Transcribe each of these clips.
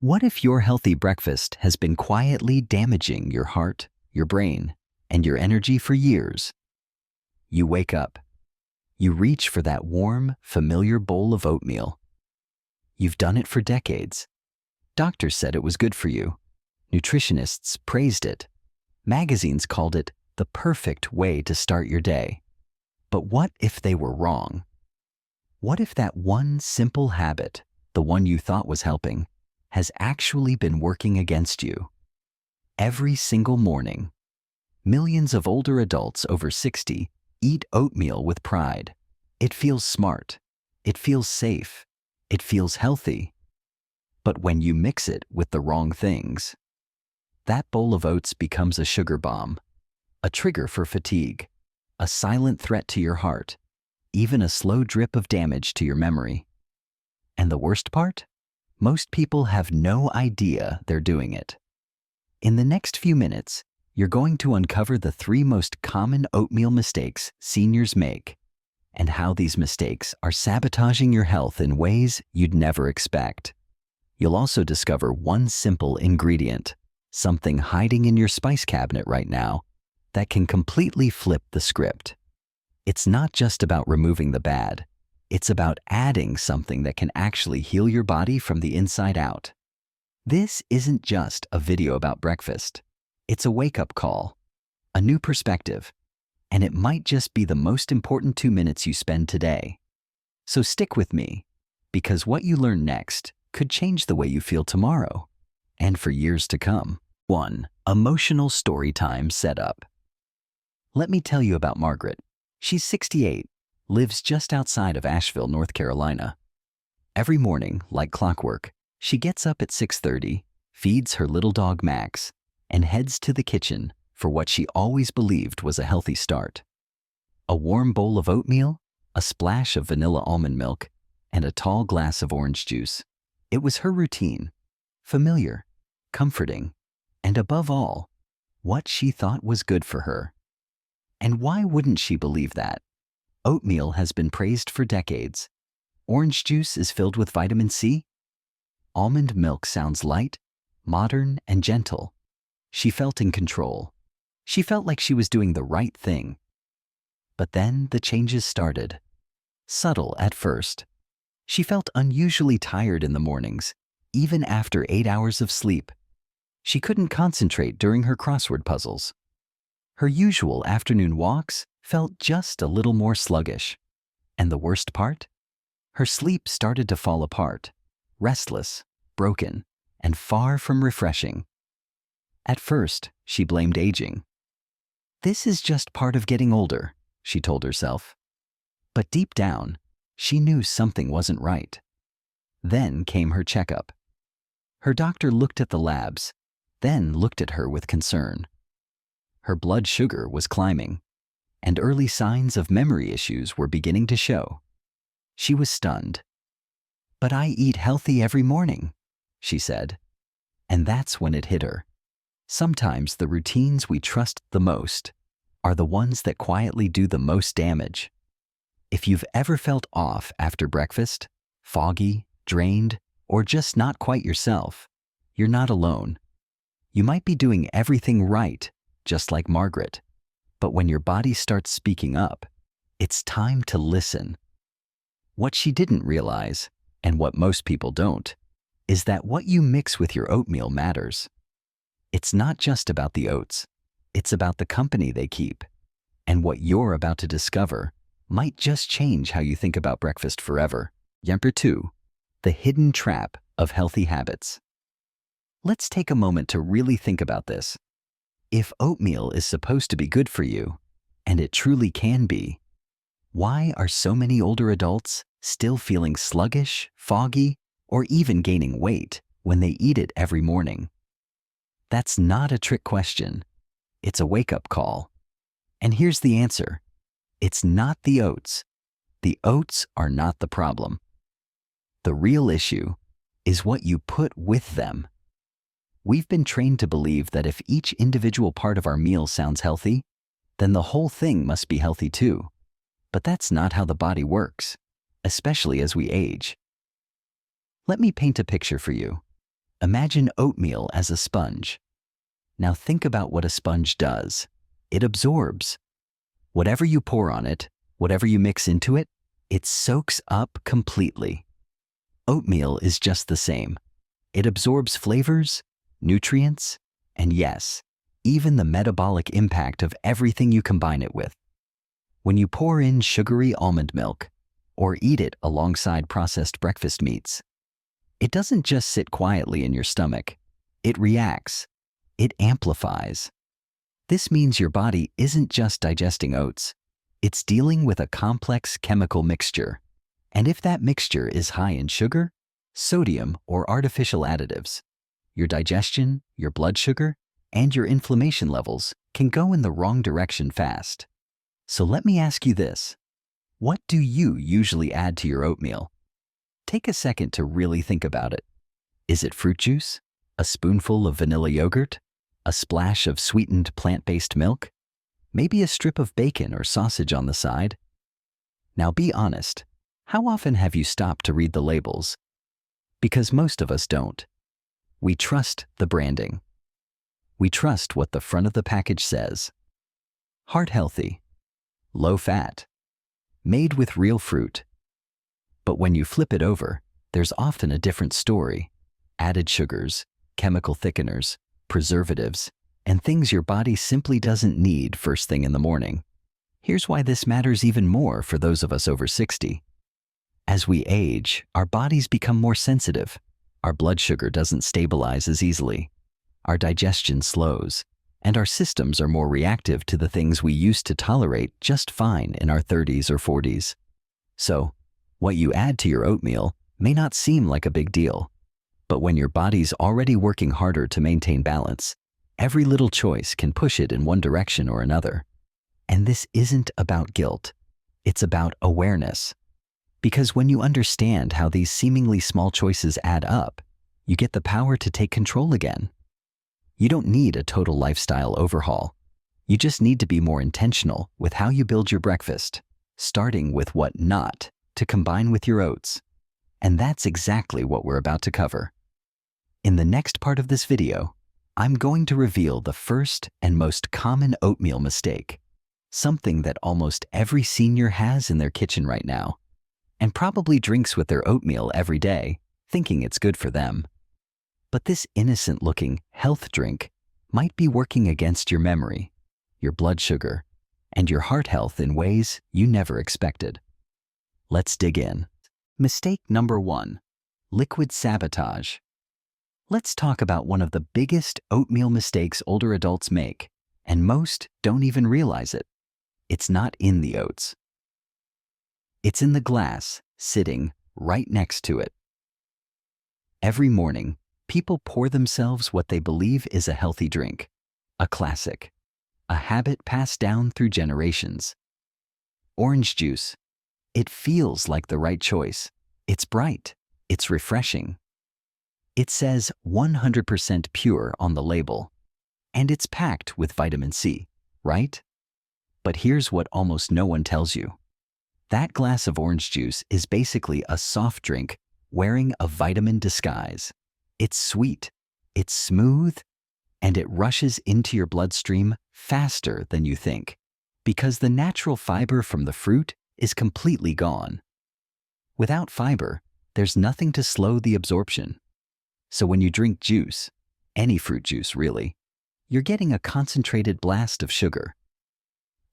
What if your healthy breakfast has been quietly damaging your heart, your brain, and your energy for years? You wake up. You reach for that warm, familiar bowl of oatmeal. You've done it for decades. Doctors said it was good for you. Nutritionists praised it. Magazines called it the perfect way to start your day. But what if they were wrong? What if that one simple habit, the one you thought was helping, has actually been working against you? Every single morning, millions of older adults over 60 eat oatmeal with pride. It feels smart. It feels safe. It feels healthy. But when you mix it with the wrong things, that bowl of oats becomes a sugar bomb, a trigger for fatigue, a silent threat to your heart, even a slow drip of damage to your memory. And the worst part? Most people have no idea they're doing it. In the next few minutes, you're going to uncover the 3 most common oatmeal mistakes seniors make, and how these mistakes are sabotaging your health in ways you'd never expect. You'll also discover one simple ingredient, something hiding in your spice cabinet right now, that can completely flip the script. It's not just about removing the bad. It's about adding something that can actually heal your body from the inside out. This isn't just a video about breakfast. It's a wake-up call, a new perspective, and it might just be the most important 2 minutes you spend today. So stick with me, because what you learn next could change the way you feel tomorrow, and for years to come. 1. Emotional story time setup. Let me tell you about Margaret. She's 68, lives just outside of Asheville, North Carolina. Every morning, like clockwork, she gets up at 6:30, feeds her little dog Max, and heads to the kitchen for what she always believed was a healthy start. A warm bowl of oatmeal, a splash of vanilla almond milk, and a tall glass of orange juice. It was her routine, familiar, comforting, and above all, what she thought was good for her. And why wouldn't she believe that? Oatmeal has been praised for decades. Orange juice is filled with vitamin C. Almond milk sounds light, modern, and gentle. She felt in control. She felt like she was doing the right thing. But then the changes started. Subtle at first. She felt unusually tired in the mornings, even after 8 hours of sleep. She couldn't concentrate during her crossword puzzles. Her usual afternoon walks felt just a little more sluggish. And the worst part? Her sleep started to fall apart, restless, broken, and far from refreshing. At first, she blamed aging. This is just part of getting older, she told herself. But deep down, she knew something wasn't right. Then came her checkup. Her doctor looked at the labs, then looked at her with concern. Her blood sugar was climbing, and early signs of memory issues were beginning to show. She was stunned. "But I eat healthy every morning," she said. And that's when it hit her. Sometimes the routines we trust the most are the ones that quietly do the most damage. If you've ever felt off after breakfast, foggy, drained, or just not quite yourself, you're not alone. You might be doing everything right, just like Margaret. But when your body starts speaking up, it's time to listen. What she didn't realize, and what most people don't, is that what you mix with your oatmeal matters. It's not just about the oats. It's about the company they keep. And what you're about to discover might just change how you think about breakfast forever. Number 2, the hidden trap of healthy habits. Let's take a moment to really think about this. If oatmeal is supposed to be good for you, and it truly can be, why are so many older adults still feeling sluggish, foggy, or even gaining weight when they eat it every morning? That's not a trick question. It's a wake-up call. And here's the answer. It's not the oats. The oats are not the problem. The real issue is what you put with them. We've been trained to believe that if each individual part of our meal sounds healthy, then the whole thing must be healthy too. But that's not how the body works, especially as we age. Let me paint a picture for you. Imagine oatmeal as a sponge. Now think about what a sponge does. It absorbs. Whatever you pour on it, whatever you mix into it, it soaks up completely. Oatmeal is just the same. It absorbs flavors, nutrients, and yes, even the metabolic impact of everything you combine it with. When you pour in sugary almond milk or eat it alongside processed breakfast meats, it doesn't just sit quietly in your stomach. It reacts. It amplifies. This means your body isn't just digesting oats. It's dealing with a complex chemical mixture. And if that mixture is high in sugar, sodium, or artificial additives, your digestion, your blood sugar, and your inflammation levels can go in the wrong direction fast. So let me ask you this. What do you usually add to your oatmeal? Take a second to really think about it. Is it fruit juice? A spoonful of vanilla yogurt? A splash of sweetened plant-based milk? Maybe a strip of bacon or sausage on the side? Now be honest. How often have you stopped to read the labels? Because most of us don't. We trust the branding. We trust what the front of the package says. Heart healthy. Low fat. Made with real fruit. But when you flip it over, there's often a different story. Added sugars, chemical thickeners, preservatives, and things your body simply doesn't need first thing in the morning. Here's why this matters even more for those of us over 60. As we age, our bodies become more sensitive. Our blood sugar doesn't stabilize as easily. Our digestion slows, and our systems are more reactive to the things we used to tolerate just fine in our 30s or 40s. So, what you add to your oatmeal may not seem like a big deal, but when your body's already working harder to maintain balance, every little choice can push it in one direction or another. And this isn't about guilt. It's about awareness. Because when you understand how these seemingly small choices add up, you get the power to take control again. You don't need a total lifestyle overhaul. You just need to be more intentional with how you build your breakfast, starting with what not to combine with your oats. And that's exactly what we're about to cover. In the next part of this video, I'm going to reveal the first and most common oatmeal mistake, something that almost every senior has in their kitchen right now, and probably drinks with their oatmeal every day, thinking it's good for them. But this innocent-looking health drink might be working against your memory, your blood sugar, and your heart health in ways you never expected. Let's dig in. Mistake number 1, liquid sabotage. Let's talk about one of the biggest oatmeal mistakes older adults make, and most don't even realize it. It's not in the oats. It's in the glass, sitting right next to it. Every morning, people pour themselves what they believe is a healthy drink, a classic, a habit passed down through generations. Orange juice. It feels like the right choice. It's bright. It's refreshing. It says 100% pure on the label, and it's packed with vitamin C, right? But here's what almost no one tells you. That glass of orange juice is basically a soft drink wearing a vitamin disguise. It's sweet, it's smooth, and it rushes into your bloodstream faster than you think, because the natural fiber from the fruit is completely gone. Without fiber, there's nothing to slow the absorption. So when you drink juice, any fruit juice really, you're getting a concentrated blast of sugar,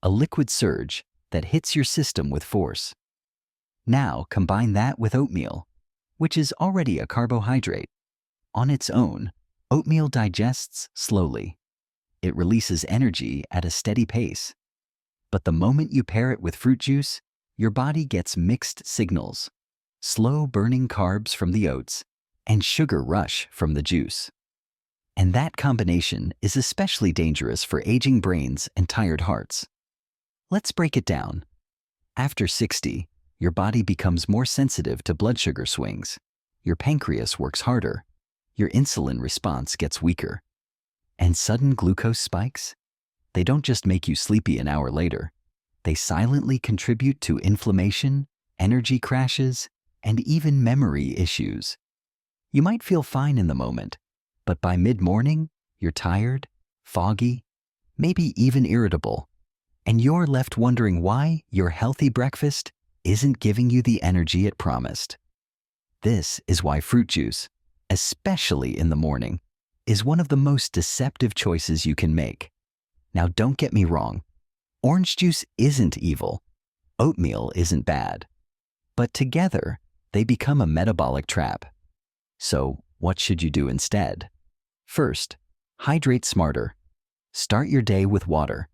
a liquid surge that hits your system with force. Now combine that with oatmeal, which is already a carbohydrate. On its own, oatmeal digests slowly. It releases energy at a steady pace. But the moment you pair it with fruit juice, your body gets mixed signals, slow burning carbs from the oats, and sugar rush from the juice. And that combination is especially dangerous for aging brains and tired hearts. Let's break it down. After 60, your body becomes more sensitive to blood sugar swings. Your pancreas works harder. Your insulin response gets weaker. And sudden glucose spikes? They don't just make you sleepy an hour later. They silently contribute to inflammation, energy crashes, and even memory issues. You might feel fine in the moment, But by mid-morning, you're tired, foggy, maybe even irritable, and you're left wondering why your healthy breakfast isn't giving you the energy it promised. This is why fruit juice, especially in the morning, is one of the most deceptive choices you can make. Now, don't get me wrong. Orange juice isn't evil. Oatmeal isn't bad. But together, they become a metabolic trap. So, what should you do instead? First, hydrate smarter. Start your day with water.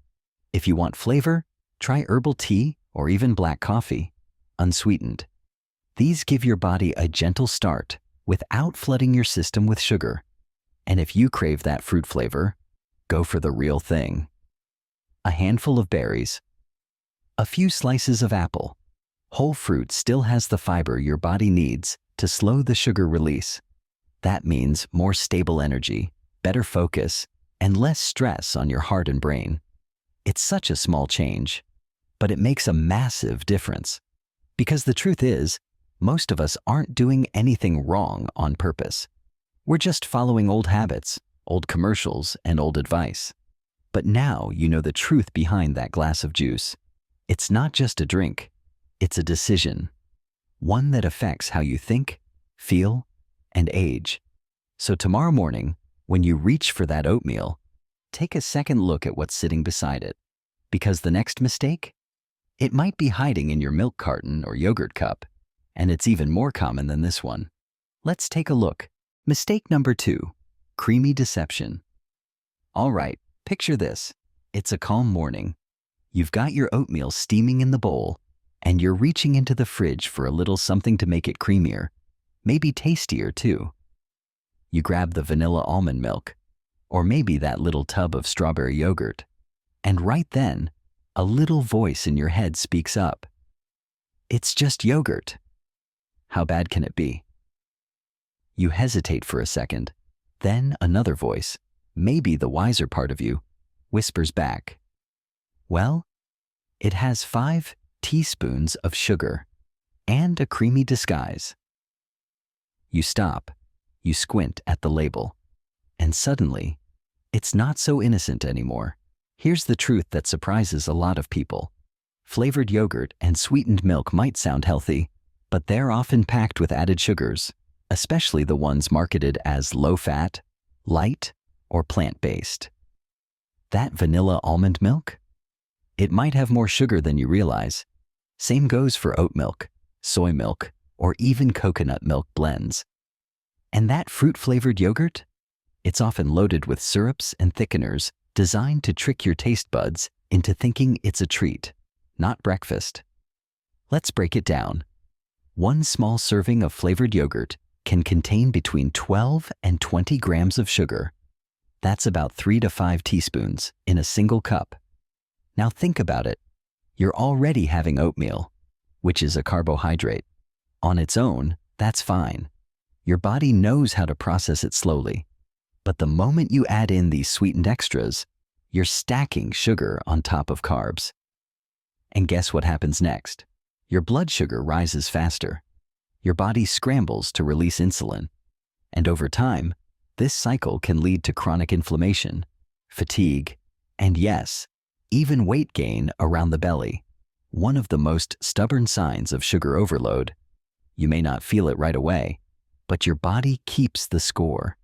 If you want flavor, try herbal tea or even black coffee, unsweetened. These give your body a gentle start without flooding your system with sugar. And if you crave that fruit flavor, go for the real thing. A handful of berries, a few slices of apple. Whole fruit still has the fiber your body needs to slow the sugar release. That means more stable energy, better focus, and less stress on your heart and brain. It's such a small change, but it makes a massive difference. Because the truth is, most of us aren't doing anything wrong on purpose. We're just following old habits, old commercials, and old advice. But now you know the truth behind that glass of juice. It's not just a drink, it's a decision. One that affects how you think, feel, and age. So tomorrow morning, when you reach for that oatmeal, take a second look at what's sitting beside it. Because the next mistake? It might be hiding in your milk carton or yogurt cup, and it's even more common than this one. Let's take a look. Mistake number 2, creamy deception. All right, picture this. It's a calm morning. You've got your oatmeal steaming in the bowl, and you're reaching into the fridge for a little something to make it creamier, maybe tastier too. You grab the vanilla almond milk, or maybe that little tub of strawberry yogurt, and right then, a little voice in your head speaks up. It's just yogurt. How bad can it be? You hesitate for a second. Then another voice, maybe the wiser part of you, whispers back. Well, it has 5 teaspoons of sugar and a creamy disguise. You stop, you squint at the label, and suddenly, it's not so innocent anymore. Here's the truth that surprises a lot of people. Flavored yogurt and sweetened milk might sound healthy, but they're often packed with added sugars, especially the ones marketed as low-fat, light, or plant-based. That vanilla almond milk? It might have more sugar than you realize. Same goes for oat milk, soy milk, or even coconut milk blends. And that fruit-flavored yogurt? It's often loaded with syrups and thickeners designed to trick your taste buds into thinking it's a treat, not breakfast. Let's break it down. 1 small serving of flavored yogurt can contain between 12 and 20 grams of sugar. That's about 3 to 5 teaspoons in a single cup. Now think about it. You're already having oatmeal, which is a carbohydrate. On its own, that's fine. Your body knows how to process it slowly. But the moment you add in these sweetened extras, you're stacking sugar on top of carbs. And guess what happens next? Your blood sugar rises faster. Your body scrambles to release insulin. And over time, this cycle can lead to chronic inflammation, fatigue, and yes, even weight gain around the belly, one of the most stubborn signs of sugar overload. You may not feel it right away, but your body keeps the score.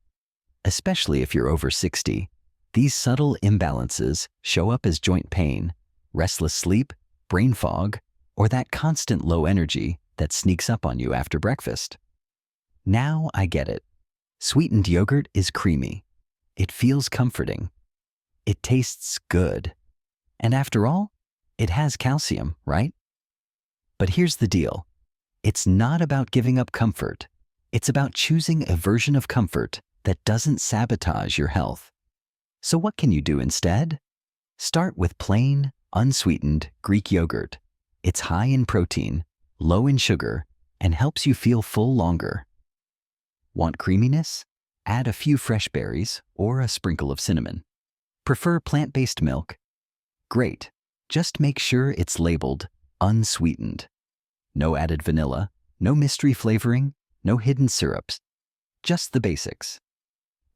Especially if you're over 60, these subtle imbalances show up as joint pain, restless sleep, brain fog, or that constant low energy that sneaks up on you after breakfast. Now I get it. Sweetened yogurt is creamy. It feels comforting. It tastes good. And after all, it has calcium, right? But here's the deal. It's not about giving up comfort. It's about choosing a version of comfort that doesn't sabotage your health. So what can you do instead? Start with plain, unsweetened Greek yogurt. It's high in protein, low in sugar, and helps you feel full longer. Want creaminess? Add a few fresh berries or a sprinkle of cinnamon. Prefer plant-based milk? Great. Just make sure it's labeled unsweetened. No added vanilla, no mystery flavoring, no hidden syrups. Just the basics.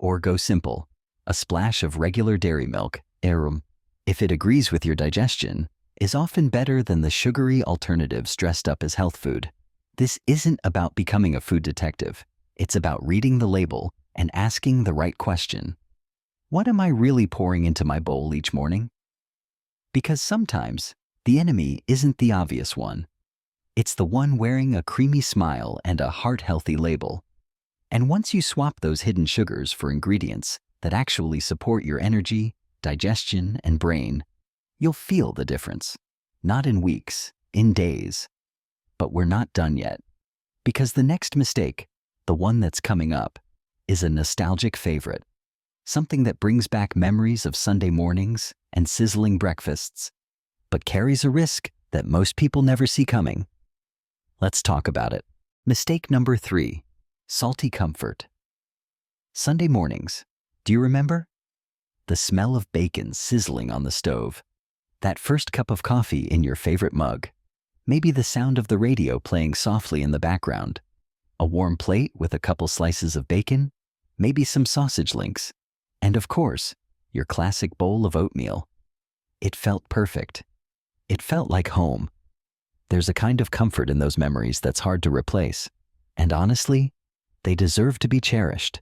Or go simple, a splash of regular dairy milk, if it agrees with your digestion, is often better than the sugary alternatives dressed up as health food. This isn't about becoming a food detective. It's about reading the label and asking the right question. What am I really pouring into my bowl each morning? Because sometimes the enemy isn't the obvious one. It's the one wearing a creamy smile and a heart-healthy label. And once you swap those hidden sugars for ingredients that actually support your energy, digestion, and brain, you'll feel the difference. Not in weeks, in days. But we're not done yet. Because the next mistake, the one that's coming up, is a nostalgic favorite. Something that brings back memories of Sunday mornings and sizzling breakfasts, but carries a risk that most people never see coming. Let's talk about it. Mistake number 3, salty comfort. Sunday mornings, do you remember? The smell of bacon sizzling on the stove, that first cup of coffee in your favorite mug, maybe the sound of the radio playing softly in the background, a warm plate with a couple slices of bacon, maybe some sausage links, and of course, your classic bowl of oatmeal. It felt perfect. It felt like home. There's a kind of comfort in those memories that's hard to replace, and honestly, they deserve to be cherished.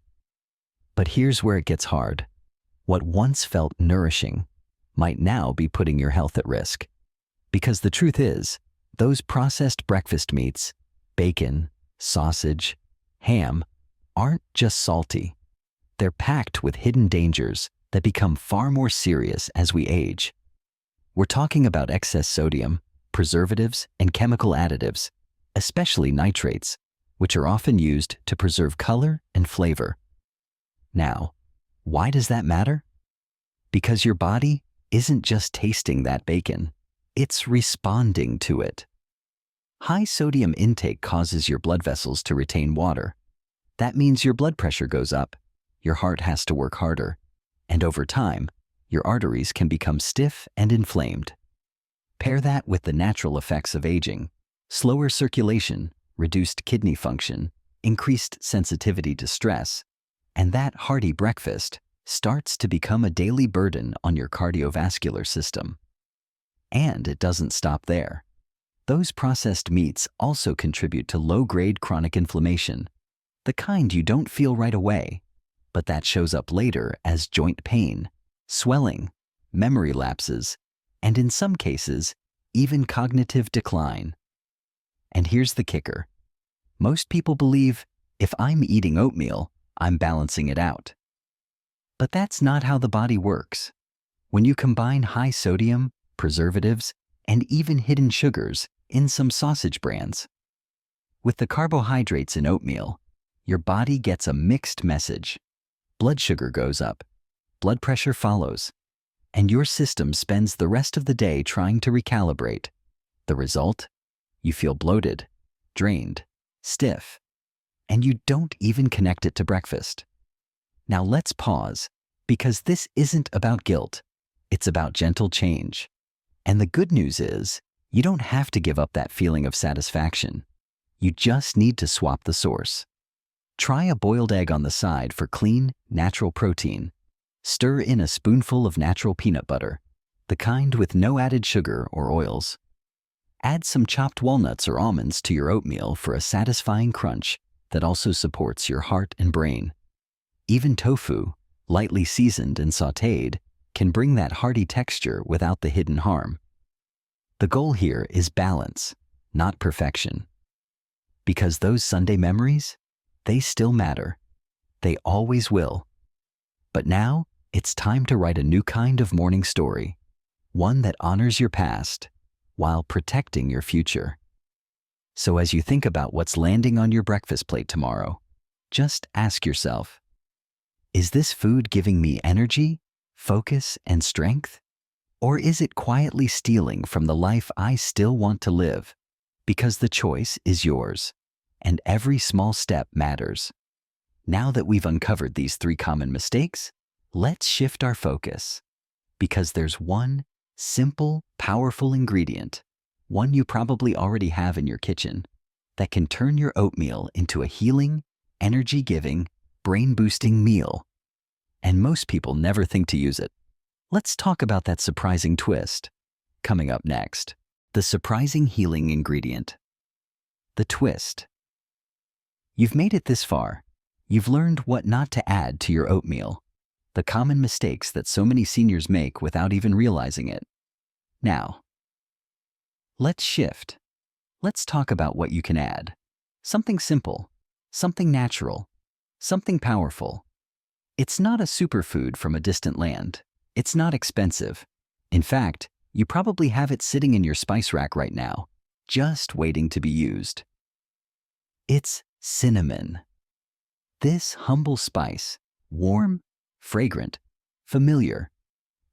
But here's where it gets hard. What once felt nourishing might now be putting your health at risk. Because the truth is, those processed breakfast meats, bacon, sausage, ham, aren't just salty. They're packed with hidden dangers that become far more serious as we age. We're talking about excess sodium, preservatives, and chemical additives, especially nitrates, which are often used to preserve color and flavor. Now, why does that matter? Because your body isn't just tasting that bacon, it's responding to it. High sodium intake causes your blood vessels to retain water. That means your blood pressure goes up, your heart has to work harder, and over time, your arteries can become stiff and inflamed. Pair that with the natural effects of aging: slower circulation, reduced kidney function, increased sensitivity to stress, and that hearty breakfast starts to become a daily burden on your cardiovascular system. And it doesn't stop there. Those processed meats also contribute to low-grade chronic inflammation, the kind you don't feel right away, but that shows up later as joint pain, swelling, memory lapses, and in some cases, even cognitive decline. And here's the kicker. Most people believe, if I'm eating oatmeal, I'm balancing it out. But that's not how the body works. When you combine high sodium, preservatives, and even hidden sugars in some sausage brands, with the carbohydrates in oatmeal, your body gets a mixed message. Blood sugar goes up, blood pressure follows, and your system spends the rest of the day trying to recalibrate. The result? You feel bloated, drained, stiff, and you don't even connect it to breakfast. Now let's pause, because this isn't about guilt. It's about gentle change. And the good news is, you don't have to give up that feeling of satisfaction. You just need to swap the source. Try a boiled egg on the side for clean, natural protein. Stir in a spoonful of natural peanut butter, the kind with no added sugar or oils. Add some chopped walnuts or almonds to your oatmeal for a satisfying crunch that also supports your heart and brain. Even tofu, lightly seasoned and sautéed, can bring that hearty texture without the hidden harm. The goal here is balance, not perfection. Because those Sunday memories, they still matter. They always will. But now, it's time to write a new kind of morning story, one that honors your past while protecting your future. So as you think about what's landing on your breakfast plate tomorrow, just ask yourself, is this food giving me energy, focus, and strength? Or is it quietly stealing from the life I still want to live? Because the choice is yours, and every small step matters. Now that we've uncovered these 3 common mistakes, let's shift our focus. Because there's one simple, powerful ingredient, one you probably already have in your kitchen, that can turn your oatmeal into a healing, energy-giving, brain-boosting meal and most people never think to use it. Let's talk about that surprising twist. Coming up next, the surprising healing ingredient. The twist. You've made it this far. You've learned what not to add to your oatmeal, the common mistakes that so many seniors make without even realizing it. Now, let's shift. Let's talk about what you can add. Something simple, something natural, something powerful. It's not a superfood from a distant land. It's not expensive. In fact, you probably have it sitting in your spice rack right now, just waiting to be used. It's cinnamon. This humble spice, warm, fragrant, familiar,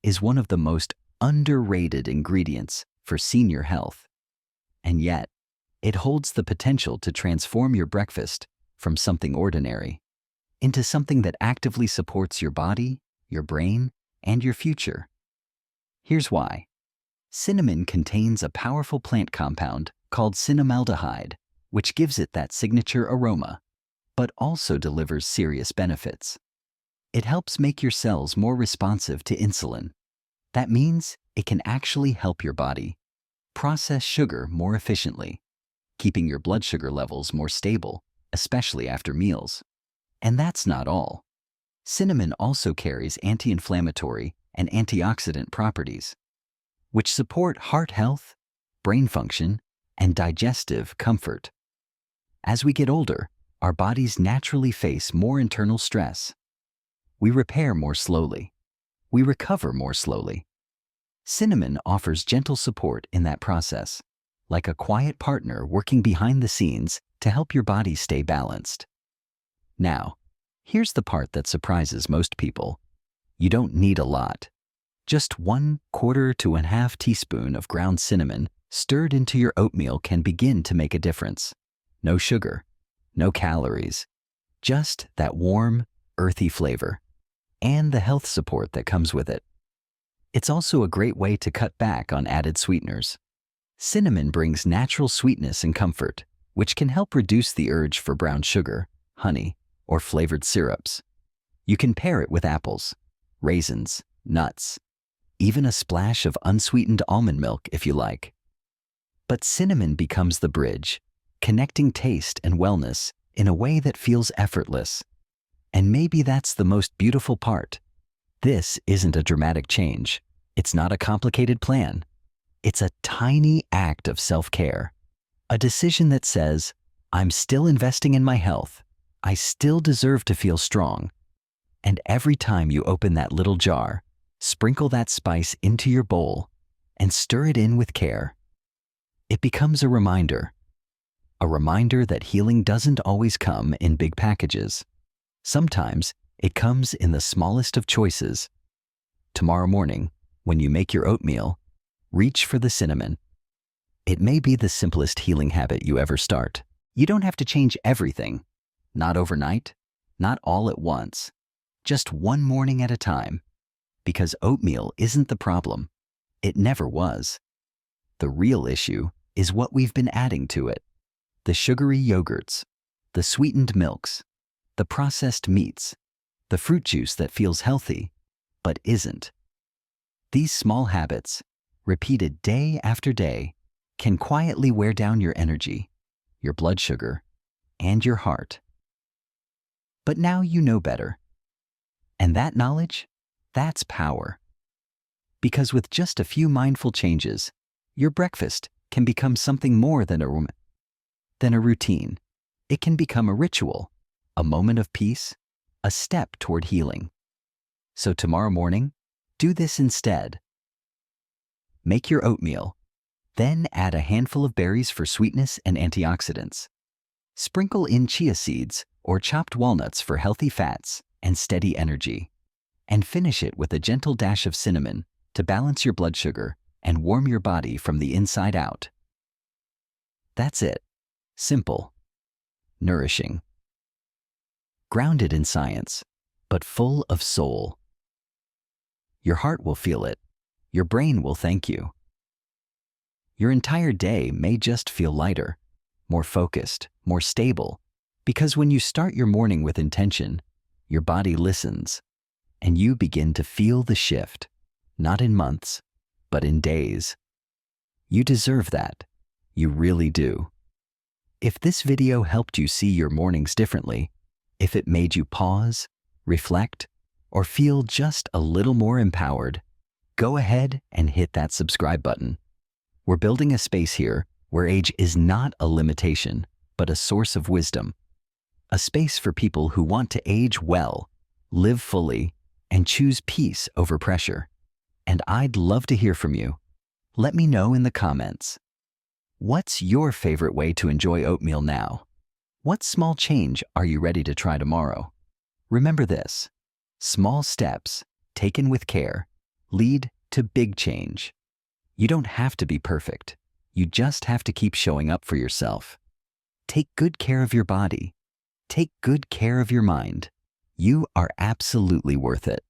is one of the most underrated ingredients for senior health. And yet, it holds the potential to transform your breakfast from something ordinary into something that actively supports your body, your brain, and your future. Here's why. Cinnamon contains a powerful plant compound called cinnamaldehyde, which gives it that signature aroma, but also delivers serious benefits. It helps make your cells more responsive to insulin. That means it can actually help your body process sugar more efficiently, keeping your blood sugar levels more stable, especially after meals. And that's not all. Cinnamon also carries anti-inflammatory and antioxidant properties, which support heart health, brain function, and digestive comfort. As we get older, our bodies naturally face more internal stress. We repair more slowly. We recover more slowly. Cinnamon offers gentle support in that process, like a quiet partner working behind the scenes to help your body stay balanced. Now, here's the part that surprises most people. You don't need a lot. Just 1/4 to 1/2 teaspoon of ground cinnamon stirred into your oatmeal can begin to make a difference. No sugar, no calories, just that warm, earthy flavor, and the health support that comes with it. It's also a great way to cut back on added sweeteners. Cinnamon brings natural sweetness and comfort, which can help reduce the urge for brown sugar, honey, or flavored syrups. You can pair it with apples, raisins, nuts, even a splash of unsweetened almond milk if you like. But cinnamon becomes the bridge, connecting taste and wellness in a way that feels effortless. And maybe that's the most beautiful part. This isn't a dramatic change. It's not a complicated plan. It's a tiny act of self-care, a decision that says, I'm still investing in my health. I still deserve to feel strong. And every time you open that little jar, sprinkle that spice into your bowl and stir it in with care. It becomes a reminder that healing doesn't always come in big packages. Sometimes it comes in the smallest of choices. Tomorrow morning, when you make your oatmeal, reach for the cinnamon. It may be the simplest healing habit you ever start. You don't have to change everything. Not overnight, not all at once. Just one morning at a time. Because oatmeal isn't the problem. It never was. The real issue is what we've been adding to it. The sugary yogurts, the sweetened milks, the processed meats, the fruit juice that feels healthy, but isn't. These small habits, repeated day after day, can quietly wear down your energy, your blood sugar, and your heart. But now you know better. And that knowledge, that's power. Because with just a few mindful changes, your breakfast can become something more than a routine. It can become a ritual, a moment of peace, a step toward healing. So tomorrow morning, do this instead. Make your oatmeal, then add a handful of berries for sweetness and antioxidants. Sprinkle in chia seeds or chopped walnuts for healthy fats and steady energy. And finish it with a gentle dash of cinnamon to balance your blood sugar and warm your body from the inside out. That's it. Simple. Nourishing. Grounded in science, but full of soul. Your heart will feel it. Your brain will thank you. Your entire day may just feel lighter, more focused, more stable, because when you start your morning with intention, your body listens. and you begin to feel the shift, not in months, but in days. You deserve that. You really do. If this video helped you see your mornings differently, if it made you pause, reflect, or feel just a little more empowered, go ahead and hit that subscribe button. We're building a space here where age is not a limitation, but a source of wisdom. A space for people who want to age well, live fully, and choose peace over pressure. And I'd love to hear from you. Let me know in the comments. What's your favorite way to enjoy oatmeal now? What small change are you ready to try tomorrow? Remember this: small steps, taken with care, lead to big change. You don't have to be perfect. You just have to keep showing up for yourself. Take good care of your body. Take good care of your mind. You are absolutely worth it.